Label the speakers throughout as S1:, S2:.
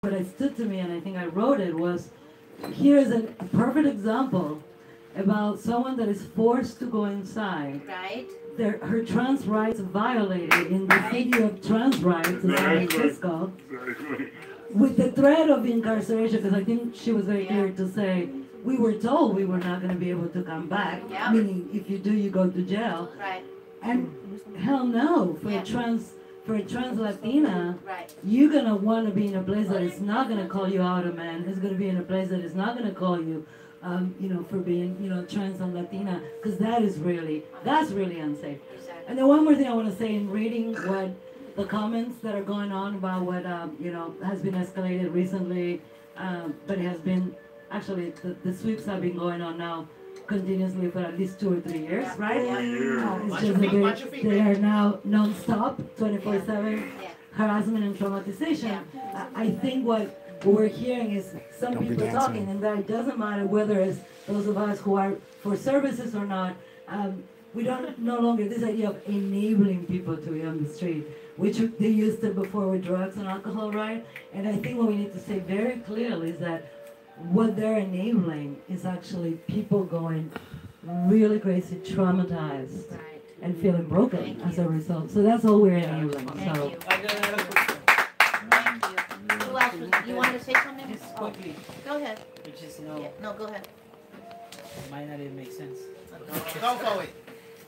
S1: what I stood to me, and I think I wrote it, was here's a perfect example about someone that is forced to go inside.
S2: Right.
S1: Her trans rights violated in the city of trans rights in San Francisco, with the threat of incarceration, because I think she was very clear to say, we were told we were not going to be able to come back, meaning if you do, you go to jail.
S2: Right.
S1: And hell no, for a trans Latina,
S2: Right.
S1: you're gonna want to be in a place that is not gonna call you out a man. It's gonna be in a place that is not gonna call you, for being, trans and Latina, because that's really unsafe.
S2: Exactly.
S1: And then one more thing I want to say in reading what the comments that are going on about what has been escalated recently, but it has been actually the sweeps have been going on now continuously for at least 2 or 3 years, right? It's just that they are now non-stop, 24/7 harassment and traumatization. I think what we're hearing is some people talking, and that it doesn't matter whether it's those of us who are for services or not. We don't no longer this idea of enabling people to be on the street, which they used it before with drugs and alcohol, right? And I think what we need to say very clearly is that what they're enabling is actually people going really crazy, traumatized, and feeling broken as a result. So that's all we're enabling.
S2: Thank
S1: So.
S2: you. Thank you. Who else? You wanted to say something?
S3: Just quickly.
S2: Go ahead.
S3: Which is,
S2: No, go ahead.
S3: might not even make sense.
S4: Go for it.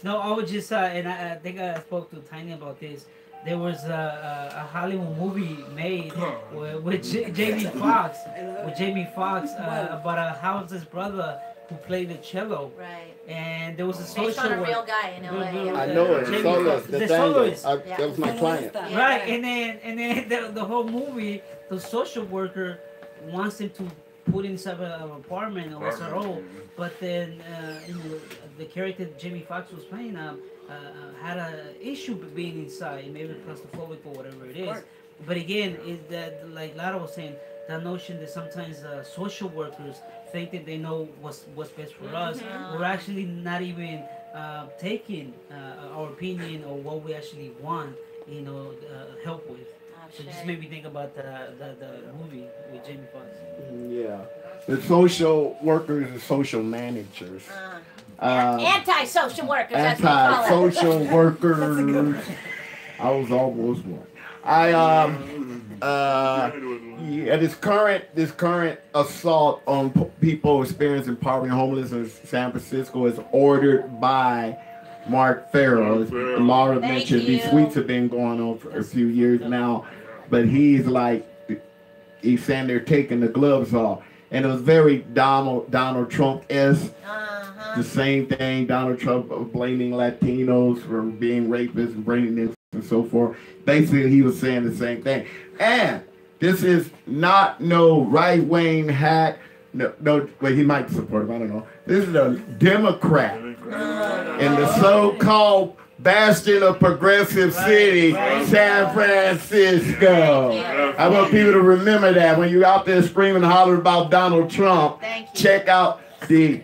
S3: No, I would just, and I think I spoke to Tiny about this. There was a Hollywood movie made with Jamie Foxx, about a houseless brother who played the cello.
S2: Right.
S3: And there was a
S2: Based
S3: social
S2: on a
S3: work.
S2: real guy in LA.
S5: I know it.
S3: Jamie
S5: Soloist,
S3: Foxx,
S5: the
S3: the
S5: soloist.
S3: soloist.
S5: That was my client.
S3: Right, and then the whole movie, the social worker wants him to put inside an apartment or a role, but then the character Jamie Foxx was playing had an issue being inside, maybe claustrophobic or whatever it is. But again, is that like Lara was saying, that notion that sometimes social workers think that they know what's best for us. We're actually not even taking our opinion or what we actually want, help with. So just made me think about the movie with Jamie Foxx.
S5: Yeah. The social workers and social managers.
S2: Anti-social workers, that's what we call it.
S5: Anti-social workers. I was almost one. This current assault on people experiencing poverty and homelessness in San Francisco is ordered by Mark Farrell. As Laura mentioned, these tweets have been going on for a few years now, but he's saying they're taking the gloves off. And it was very Donald Trump-esque. The same thing, Donald Trump blaming Latinos for being rapists and bringing this and so forth. Basically, he was saying the same thing. And this is not no right-wing hack. No, well, he might support him, I don't know. This is a Democrat in the so-called bastion of progressive city, San Francisco. I want people to remember that when you're out there screaming and hollering about Donald Trump, check out the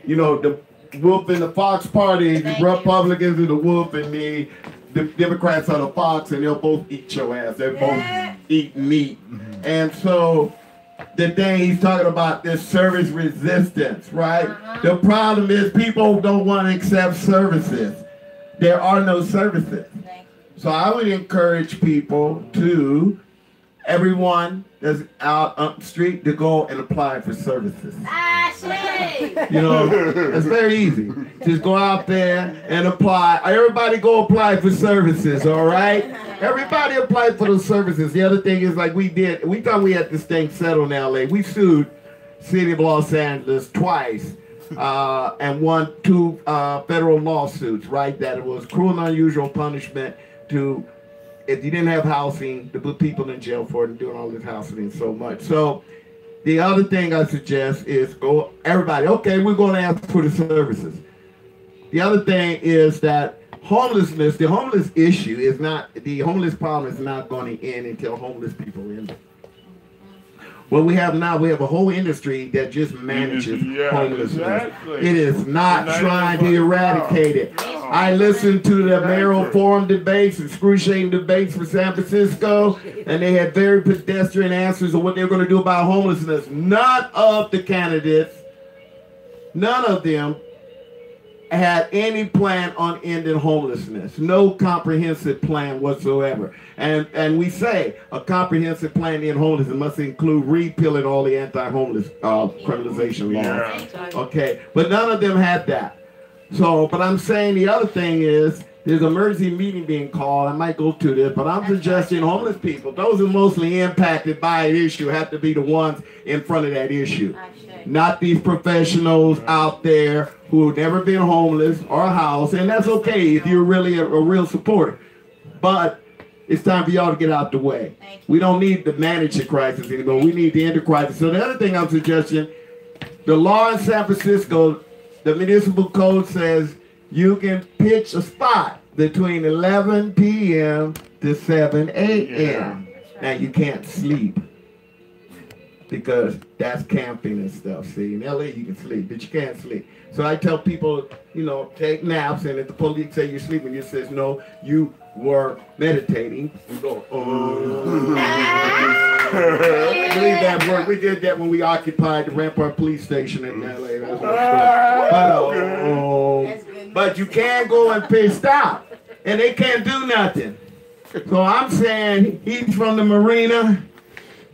S5: wolf and the fox party. The Republicans are the wolf and the Democrats are the fox, and they'll both eat your ass. They're both eat meat. And so the thing he's talking about is service resistance, right? The problem is people don't want to accept services. There are no services. So I would encourage people everyone that's out on the street to go and apply for services. It's very easy. Just go out there and apply. Everybody go apply for services, all right? Everybody apply for those services. The other thing is we thought we had this thing settled in LA. We sued City of Los Angeles twice. And won 2 federal lawsuits, right? That it was cruel and unusual punishment if you didn't have housing, to put people in jail for it and doing all this housing so much. So the other thing I suggest is everybody, okay, we're going to ask for the services. The other thing is that the homeless issue is not, the homeless problem is not going to end until homeless people end it. What we have now, we have a whole industry that just manages homelessness. Exactly. It is not trying to eradicate it. I listened to the mayoral forum debates, excruciating debates for San Francisco, and they had very pedestrian answers of what they were going to do about homelessness. None of the candidates, none of them had any plan on ending homelessness. No comprehensive plan whatsoever. And we say a comprehensive plan to end homelessness must include repealing all the anti-homeless criminalization laws. Okay, but none of them had that. So, but I'm saying the other thing is, there's an emergency meeting being called. I might go to this, but I'm suggesting homeless people, those who are mostly impacted by an issue, have to be the ones in front of that issue. Not these professionals out there who have never been homeless or housed, and that's okay if you're really a real supporter. But it's time for y'all to get out the way. We don't need to manage the crisis anymore. We need to end the crisis. So the other thing I'm suggesting, the law in San Francisco, the municipal code says you can pitch a spot between 11 p.m. to 7 a.m. Now you can't sleep because that's camping and stuff. See, in LA you can sleep, but you can't sleep. So I tell people, you know, take naps, and if the police say you're sleeping, you says no, you were meditating. You go, I believe that word. We did that when we occupied the Rampart Police Station in LA. But you can't go and pitch out, and they can't do nothing. So I'm saying he's from the marina.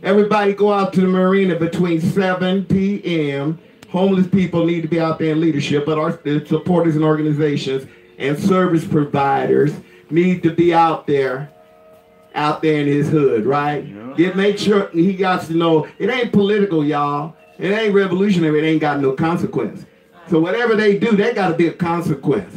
S5: Everybody go out to the marina between 7 p.m. Homeless people need to be out there in leadership, but our supporters and organizations and service providers need to be out there in his hood, right? Make sure he got to know it ain't political, y'all. It ain't revolutionary. It ain't got no consequence. So whatever they do, they got to be a consequence.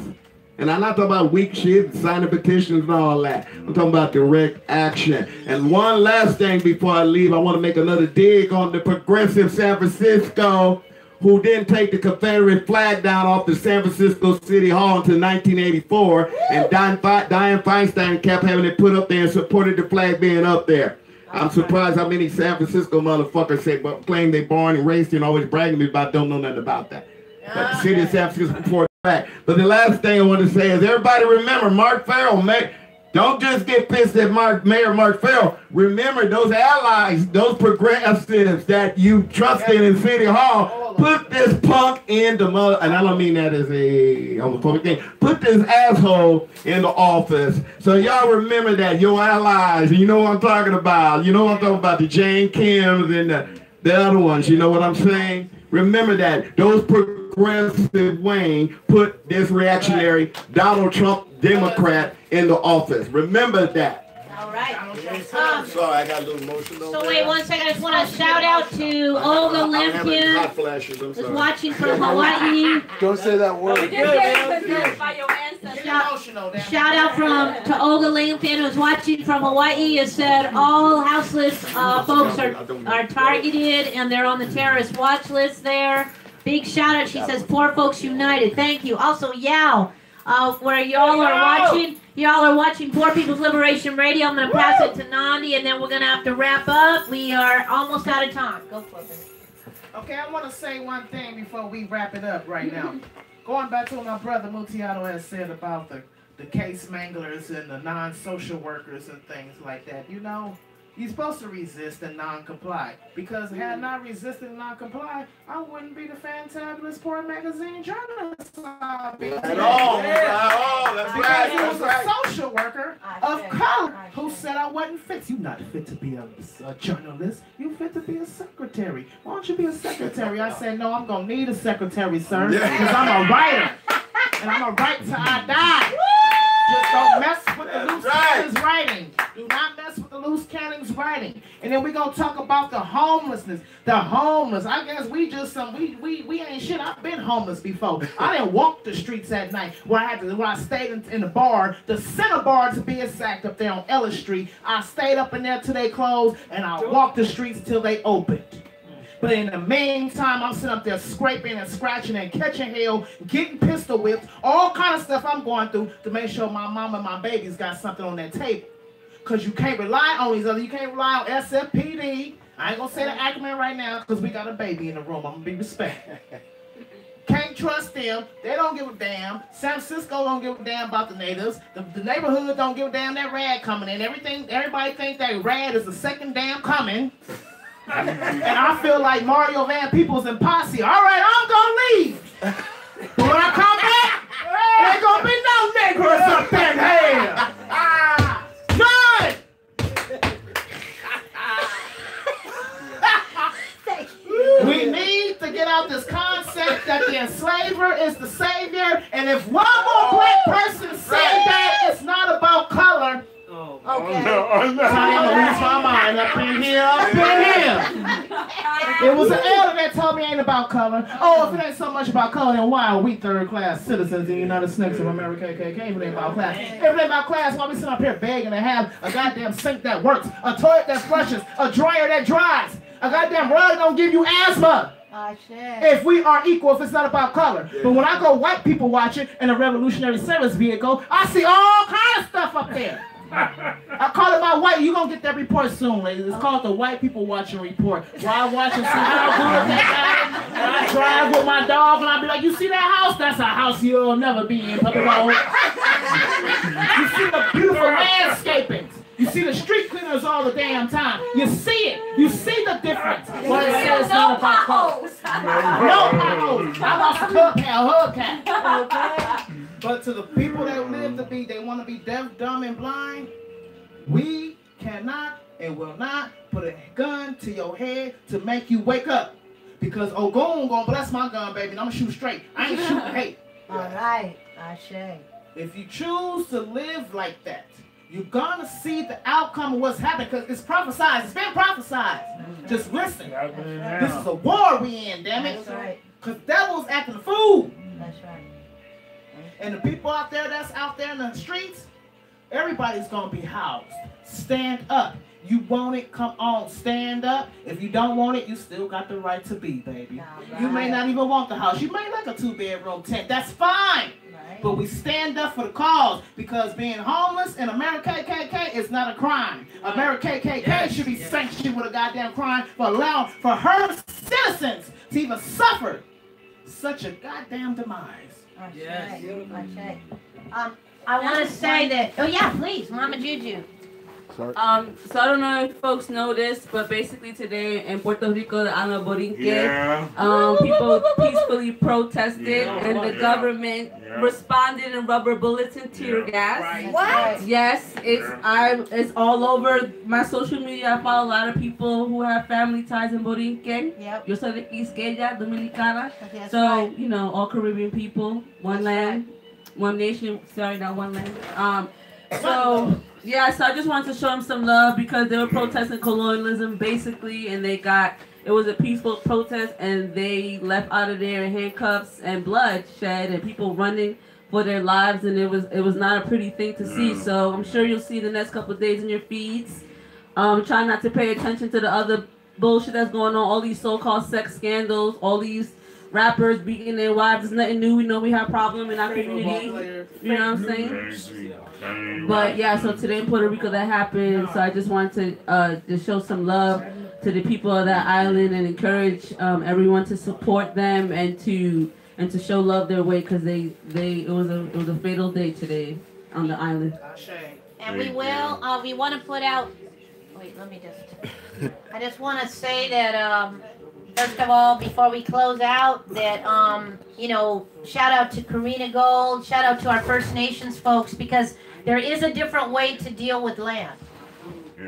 S5: And I'm not talking about weak shit, signing petitions and all that. I'm talking about direct action. And one last thing before I leave, I want to make another dig on the progressive San Francisco who didn't take the Confederate flag down off the San Francisco City Hall until 1984. And Dianne Feinstein kept having it put up there and supported the flag being up there. I'm surprised how many San Francisco motherfuckers say, but claim they born and raised here and always bragging about don't know nothing about that. But the city of San Francisco before that. But the last thing I want to say is everybody remember Mark Farrell, don't just get pissed at Mayor Mark Farrell. Remember those allies, those progressives that you trusted in City Hall, put this punk in the mother, and I don't mean that as a homophobic thing, put this asshole in the office. So y'all remember that, your allies, you know what I'm talking about. You know what I'm talking about, the Jane Kims and the other ones, you know what I'm saying? Remember that, those progressive wing put this reactionary Donald Trump Democrat in the office. Remember that.
S2: All right.
S5: Sorry, I got a little emotional.
S2: So wait 1 second. I just want to shout out to Olga Limpian, who's watching from Hawaii.
S4: Don't say that word.
S2: Shout out to Olga Limpian, who's watching from Hawaii. Has said all houseless folks are targeted and they're on the terrorist watch list there. Big shout out. She says Poor Folks United. Thank you. Also Yao. Where y'all are watching Poor People's Liberation Radio. I'm going to pass it to Nandi, and then we're going to have to wrap up. We are almost out of time. Go for it.
S6: Okay, I want to say one thing before we wrap it up right now. Going back to what my brother Mutiato has said about the case manglers and the non-social workers and things like that. You know, you're supposed to resist and non-comply. Because had I not resisted and non-comply, I wouldn't be the fantabulous Poor Magazine journalist. At all. That's right. He was a social worker of color who said I wasn't fit. You're not fit to be a journalist. You're fit to be a secretary. Why don't you be a secretary? I said, no, I'm going to need a secretary, sir. Because I'm a writer. And I'm going to write till I die. Just don't mess with the loose cannons writing. Do not mess with the loose cannons writing. And then we're going to talk about the homelessness. The homeless. I guess we just we ain't shit. I've been homeless before. I didn't walk the streets at night where I stayed in the bar, the center bar to be exact, up there on Ellis Street. I stayed up in there till they closed, and I walked the streets till they opened. But in the meantime, I'm sitting up there scraping and scratching and catching hell, getting pistol whipped, all kind of stuff I'm going through to make sure my mom and my babies got something on their table. Because you can't rely on these other, you can't rely on SFPD. I ain't going to say the acronym right now because we got a baby in the room. I'm going to be respectful. Can't trust them. They don't give a damn. San Francisco don't give a damn about the natives. The neighborhood don't give a damn that rad coming in. Everybody think that rad is the second damn coming. And I feel like Mario Van Peebles and Posse. All right, I'm gonna leave. But when I come back, there ain't gonna be no niggers up in here. None. We need to get out this concept that the enslaver is the savior, and if one more black person say that it's not about color,
S2: Okay.
S6: I'm gonna lose my mind up in here. It was an elder that told me it ain't about color. Oh, if it ain't so much about color, then why are we third-class citizens in the United States of America? If it ain't about class. If it ain't about class, why we sitting up here begging to have a goddamn sink that works, a toilet that flushes, a dryer that dries, a goddamn rug don't give you asthma? If we are equal, if it's not about color. But when I go white people watching in a revolutionary service vehicle, I see all kind of stuff up there. I call it my white. You gonna get that report soon, ladies. It's called the White People Watching Report. Where I watch and see how good that guy. And I drive with my dog, and I be like, "You see that house? That's a house you'll never be in, Puppy Road." You see the beautiful landscaping. You see the street cleaners all the damn time. You see it. You see the difference. But it says no potholes. No potholes. I lost a hubcap. But to the people that live to be, they want to be deaf, dumb, and blind, we cannot and will not put a gun to your head to make you wake up. Because Ogun gonna bless my gun, baby, and I'm gonna shoot straight. I ain't shooting hate.
S2: All right, Ashe.
S6: If you choose to live like that, you're gonna see the outcome of what's happening, because it's prophesied. It's been prophesied. Just listen. This is a war we in, damn it.
S2: That's right.
S6: Because devil's acting a fool.
S2: That's right.
S6: And the people out there that's out there in the streets, everybody's gonna be housed. Stand up. You want it, come on, stand up. If you don't want it, you still got the right to be, baby.
S2: Right.
S6: You may not even want the house. You may like a 2-bedroom tent. That's fine.
S2: Right.
S6: But we stand up for the cause, because being homeless in America KKK is not a crime. America KKK should be sanctioned with a goddamn crime for allowing for her citizens to even suffer such a goddamn demise.
S3: Yes.
S2: Ashe. I want to say that. Oh yeah, please, Mama Juju.
S4: So I don't know if folks know this, but basically today in Puerto Rico, the Ana Borinquen, people peacefully protested, and the government responded in rubber bullets and tear gas.
S6: Right.
S2: What?
S4: Yes, it's all over my social media. I follow a lot of people who have family ties in Borinquen.
S2: Yep.
S4: Yo soy de Quisqueya, Dominicana.
S2: That's
S4: So,
S2: right.
S4: you know, all Caribbean people, one land, one nation. Sorry, not one land. So, yeah, so I just wanted to show them some love, because they were protesting colonialism, basically, and it was a peaceful protest, and they left out of there in handcuffs and bloodshed and people running for their lives, and it was not a pretty thing to see. So I'm sure you'll see the next couple of days in your feeds. Try not to pay attention to the other bullshit that's going on, all these so-called sex scandals, all these rappers beating their wives. It's nothing new. We know we have problems in our community. You know what I'm saying? But yeah, so today in Puerto Rico that happened. So I just wanted to show some love to the people of that island and encourage everyone to support them and to show love their way, because it was a fatal day today on the island.
S2: And we will. We want to put out. Wait, let me just. I just want to say that. First of all, before we close out, that, shout out to Karina Gold, shout out to our First Nations folks, because there is a different way to deal with land.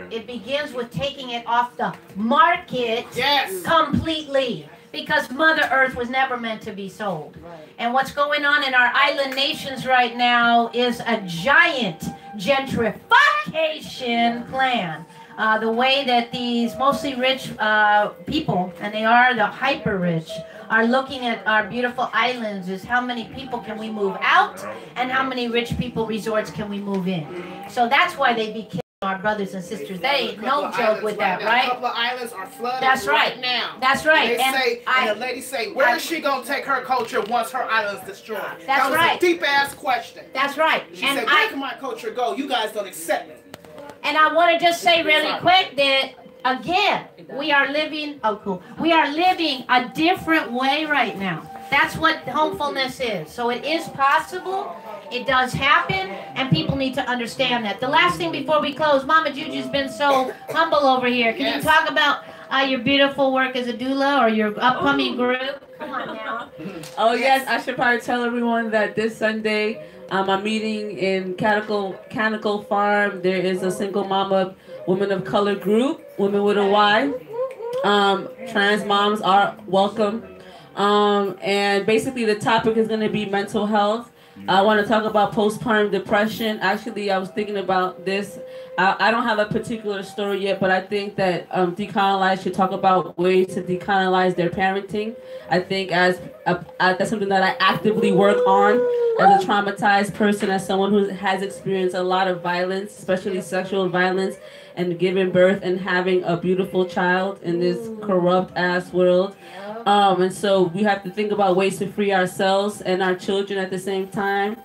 S2: It begins with taking it off the market completely, because Mother Earth was never meant to be sold. And what's going on in our island nations right now is a giant gentrification plan. The way that these mostly rich people, and they are the hyper rich, are looking at our beautiful islands is how many people can we move out, and how many rich people resorts can we move in. So that's why they be killing our brothers and sisters. They ain't no joke with that, right?
S6: A couple of islands are flooded.
S2: That's right
S6: now.
S2: That's right.
S6: And the lady say, where is she gonna take her culture once her island's destroyed?
S2: That's right.
S6: A deep ass question.
S2: That's right.
S6: She said, where can my culture go? You guys don't accept it.
S2: And I want to just say really quick that, again, we are living a different way right now. That's what homefulness is. So it is possible. It does happen, and people need to understand that. The last thing before we close, Mama Juju's been so humble over here. Can you talk about your beautiful work as a doula or your upcoming group? Come on now.
S4: Oh yes, I should probably tell everyone that this Sunday I'm meeting in Canticle Farm. There is a single mama, women of color group, women with a Y. Trans moms are welcome. And basically the topic is going to be mental health. I want to talk about postpartum depression. Actually, I was thinking about this. I don't have a particular story yet, but I think that Decolonize should talk about ways to decolonize their parenting. I think that's something that I actively work on as a traumatized person, as someone who has experienced a lot of violence, especially sexual violence, and giving birth and having a beautiful child in this corrupt ass world. And so we have to think about ways to free ourselves and our children at the same time.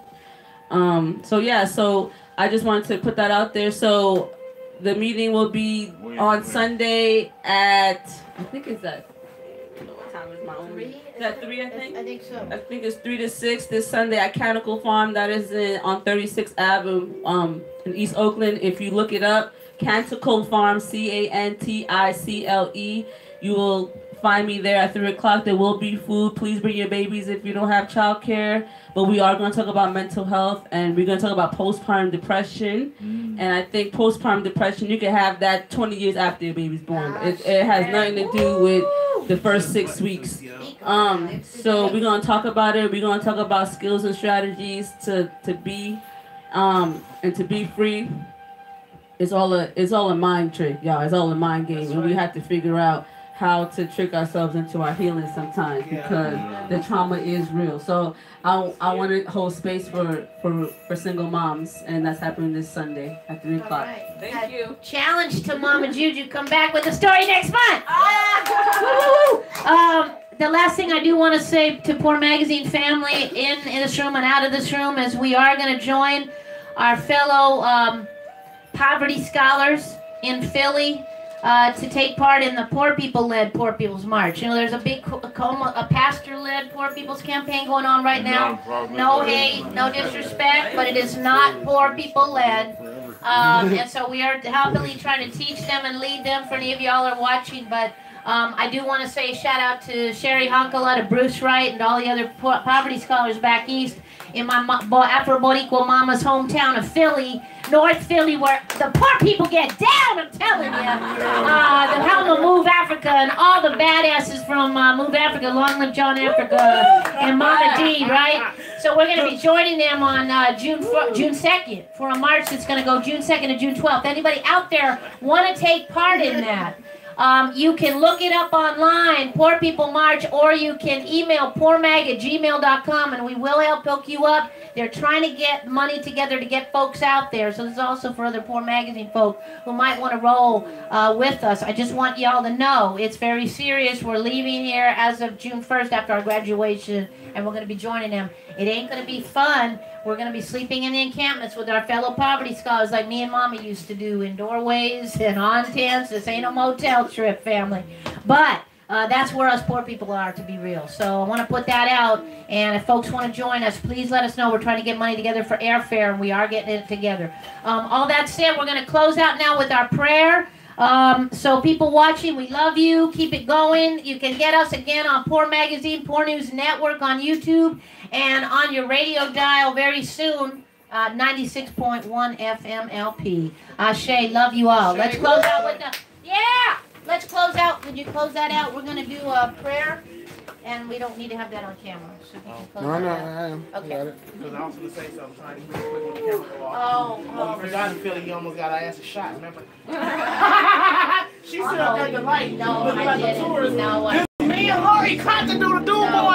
S4: So I just wanted to put that out there. So the meeting will be on Sunday at, I think it's at, what time is my own? Is that 3, I think?
S2: I think so.
S4: I think it's 3 to 6 this Sunday at Canticle Farm. That is on 36th Avenue in East Oakland. If you look it up, Canticle Farm, Canticle, you will find me there at 3 o'clock. There will be food. Please bring your babies if you don't have childcare. But we are going to talk about mental health, and we're going to talk about postpartum depression. And I think postpartum depression, you can have that 20 years after your baby's born. It has nothing to do with the first 6 weeks. So we're going to talk about it. We're going to talk about skills and strategies to be and to be free. It's all a mind trick, y'all. It's all a mind game, and we have to figure out how to trick ourselves into our healing sometimes, because the trauma is real. So I want to hold space for single moms, and that's happening this Sunday at 3 o'clock.
S2: Right.
S4: Thank you.
S2: Challenge to Mama Juju. Come back with a story next month. The last thing I do want to say to Poor Magazine family in this room and out of this room is we are going to join our fellow poverty scholars in Philly to take part in the Poor People's March. You know, there's a big a pastor-led Poor People's campaign going on right now. No hate, no disrespect, but it is not poor people-led. And so we are happily trying to teach them and lead them for any of y'all are watching. But I do want to say a shout out to Sherry Honkala, to Bruce Wright, and all the other poverty scholars back east in my Afro-Boricua mama's hometown of Philly, North Philly, where the poor people get down, I'm telling you. The Helm of Move Africa and all the badasses from Move Africa, Long Live John Africa, and Mama D, right? So we're going to be joining them on June 2nd for a march that's going to go June 2nd to June 12th. Anybody out there want to take part in that? You can look it up online, Poor People March, or you can email poormag@gmail.com, and we will help hook you up. They're trying to get money together to get folks out there, so this is also for other Poor Magazine folk who might want to roll with us. I just want y'all to know it's very serious. We're leaving here as of June 1st after our graduation, and we're going to be joining them. It ain't going to be fun. We're going to be sleeping in the encampments with our fellow poverty scholars like me and Mama used to do, in doorways and on tents. This ain't a motel trip, family. But that's where us poor people are, to be real. So I want to put that out. And if folks want to join us, please let us know. We're trying to get money together for airfare, and we are getting it together. All that said, we're going to close out now with our prayer. So people watching, we love you. Keep it going. You can get us again on Poor Magazine, Poor News Network on YouTube, and on your radio dial very soon, 96.1 FM LP. Ashe, love you all. Let's close out with the, let's close out. Could you close that out? We're going to do a prayer, and we don't need to have that on camera. So you can close that out.
S6: I am.
S2: Okay.
S6: Because I was going to say something, trying to real quick when the camera go off.
S2: Oh,
S6: You forgot in Philly, you almost got our ass a shot, remember? She said up at the light.
S2: no,
S6: looking
S2: I
S6: like a
S2: didn't.
S6: tourist.
S2: No, I
S6: Me and Laurie caught to do the dude boy